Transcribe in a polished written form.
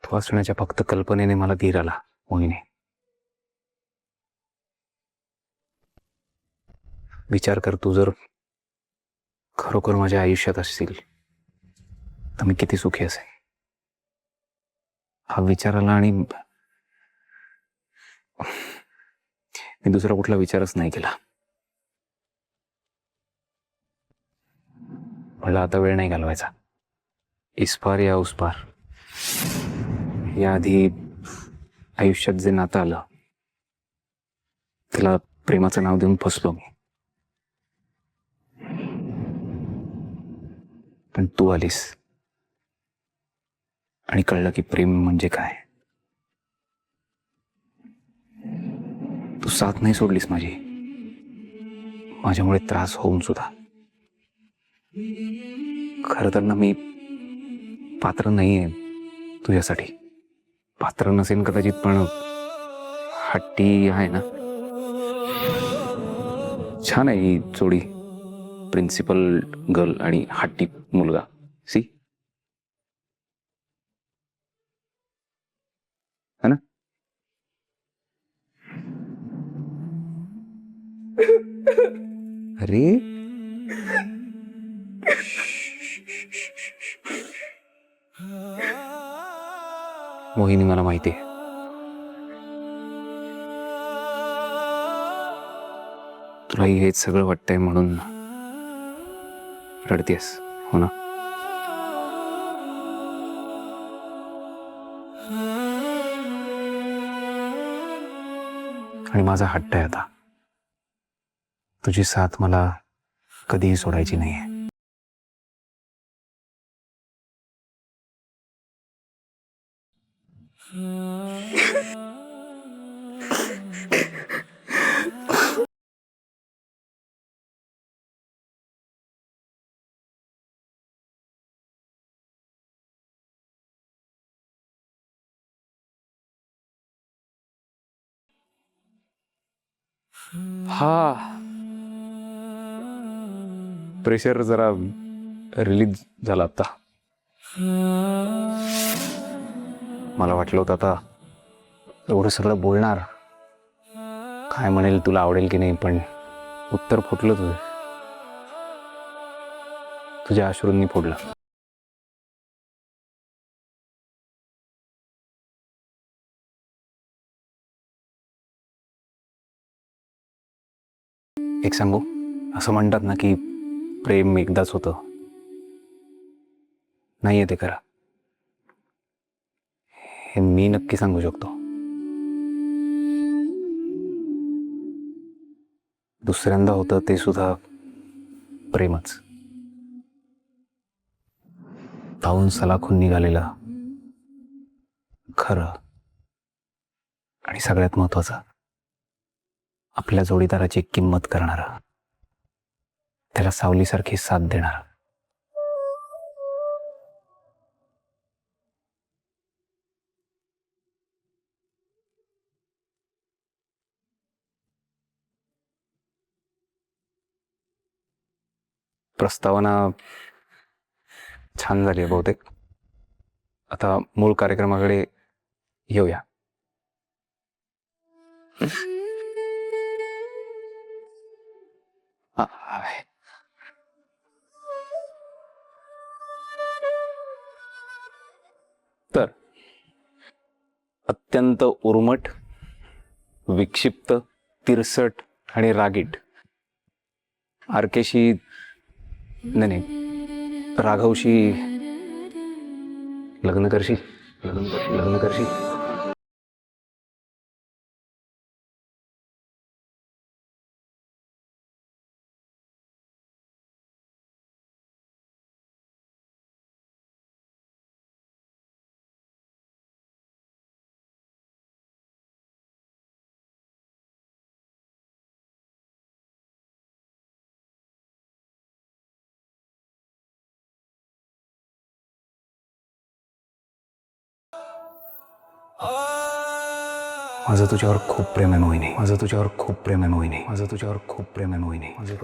तू असण्याच्या फक्त कल्पनेने मला धीर आला मोहिनी. विचार कर, तू जर खरोखर माझ्या आयुष्यात असशील तर मी किती सुखी असेल. हा विचार आला आणि मी दुसरा कुठला विचारच नाही केला. म्हणलं आता वेळ नाही घालवायचा. इस पार या उस पार. याआधी आयुष्यात जे नातं आलं त्याला प्रेमाचं नाव देऊन फसलो मी. पण तू आलीस आणि कळलं की प्रेम म्हणजे काय. तू साथ नाही सोडलीस माझी, माझ्यामुळे त्रास होऊन सुद्धा. खरं तर ना मी पात्र नाहीये तुझ्यासाठी. पात्र नसेन कदाचित, पण हट्टी आहे ना. छान आहे ही जोडी, प्रिन्सिपल गर्ल आणि हट्टी मुलगा. सी है ना. अरे मोहिनी, मला माहिती आहे तुलाही हेच सगळं वाटतंय म्हणून रडतेस, हो ना. आणि माझा हट्ट आहे आता, तुझी साथ मला कधीही सोडायची नाहीये. हा प्रेशर जरा रिलीज झाला आता. मला वाटलं होतं आता एवढं सगळं बोलणार, काय म्हणेल, तुला आवडेल की नाही, पण उत्तर फुटलं तुझं. तुझ्या अश्रूंनी फोडलं. एक सांगू, असं म्हणतात ना की प्रेम एकदाच होतं. नाहीये ते खरं, हे मी नक्की सांगू शकतो. दुसऱ्यांदा होतं ते सुद्धा प्रेमच. तावून सलाखून निघालेलं खरं, आणि सगळ्यात महत्वाचं, आपल्या जोडीदाराची किंमत करणारा, त्याला सावलीसारखी साथ देणारा. प्रस्तावना छान झाली आहे बहुतेक. आता मूळ कार्यक्रमाकडे येऊया. तर अत्यंत उर्मट, विक्षिप्त, तिरसट आणि रागीट आरकेशी, नाही, राघवशी लग्न करशील? लग्न करशील? माझं तुझ्यावर खूप प्रेम आहे मोहिनी. माझं तुझ्यावर खूप प्रेम आहे मोहिनी. माझं तुझ्यावर खूप प्रेम आहे मोहिनी. माझं